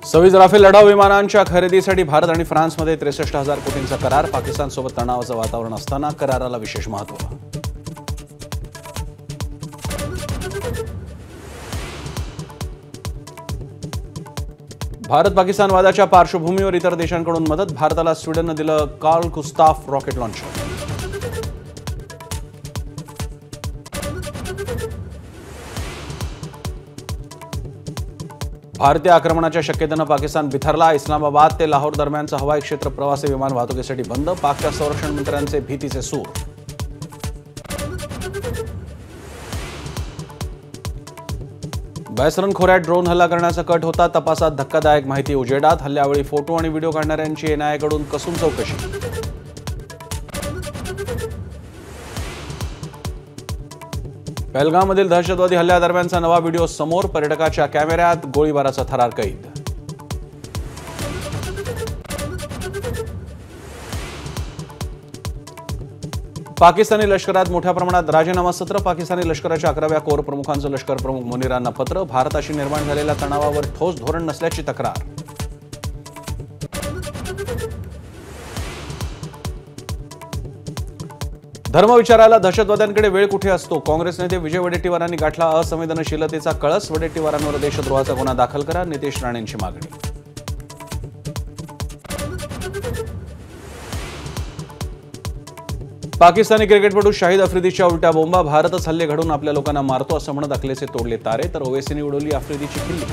26 Rafale लढाऊ विमानांच्या खरेदीसाठी भारत आणि फ्रान्समध्ये 63,000 कोटींचा करार। पाकिस्तानसोबत तणावाचं वातावरण असताना कराराला विशेष महत्त्व। भारत पाकिस्तान वादाच्या पार्श्वभूमीवर इतर देशांकडून मदत। भारताला स्वीडननं दिलं कार्ल गुस्ताफ रॉकेट लॉन्चर। भारतीय आक्रमणाच्या शक्यतेनं पाकिस्तान बिथरला। इस्लामाबाद ते लाहोर दरम्यानचं हवाई क्षेत्र प्रवासी विमान वाहतुकीसाठी बंद। पाकच्या संरक्षण मंत्र्यांचे भीतीचे सूर। बैसरन खोऱ्यात ड्रोन हल्ला करण्याचा कट होता। तपासात धक्कादायक माहिती उजेडात। हल्ल्यावेळी फोटो आणि व्हिडिओ काढणाऱ्यांची एनआयएकडून कसून चौकशी। पहलगाममधील दहशतवादी हल्ल्यादरम्यानचा नवा व्हिडिओ समोर। पर्यटकाच्या कॅमेऱ्यात गोळीबाराचा थरार कैद। पाकिस्तानी लष्करात मोठ्या प्रमाणात राजीनामा सत्र। पाकिस्तानी लष्कराच्या 11व्या कोर प्रमुखांचं लष्कर प्रमुख मुनीरांना पत्र। भारताशी निर्माण झालेल्या तणावावर ठोस धोरण नसल्याची तक्रार। धर्मविचाराला दहशतवाद्यांकडे वेळ कुठे असतो? काँग्रेस नेते विजय वडेट्टीवारांनी गाठला असंवेदनशीलतेचा कळस। वडेट्टीवारांवर देशद्रोहाचा गुन्हा दाखल करा, नितेश राणेंची मागणी। पाकिस्तानी क्रिकेटपटू शाहिद आफ्रिदीच्या उलट्या बोंबा। भारतच हल्ले घडून आपल्या लोकांना मारतो असं म्हणत अखलेचे तोडले तारे, तर ओवेसीने उडवली आफ्रिदीची खिल्ली।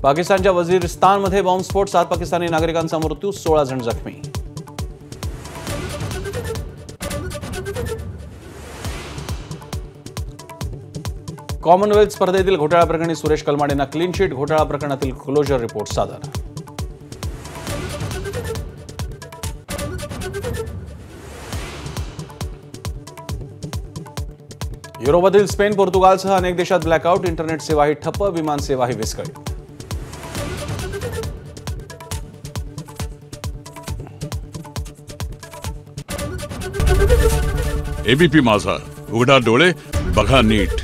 पाकिस्तानच्या वझीरिस्तानमध्ये बॉम्बस्फोट। 7 पाकिस्तानी नागरिकांचा मृत्यू, 16 जण जखमी। कॉमनवेल्थ स्पर्धेतील घोटाळा प्रकरणी सुरेश कलमाडेंना क्लीन चिट। घोटाळा प्रकरणातील क्लोजर रिपोर्ट सादर। युरोपमधील स्पेन, पोर्तुगालसह अनेक देशात ब्लॅकआउट। इंटरनेट सेवाही ठप्प, विमान सेवाही विस्कळीत। एबीपी माझा, उघडा डोळे बघा नीट।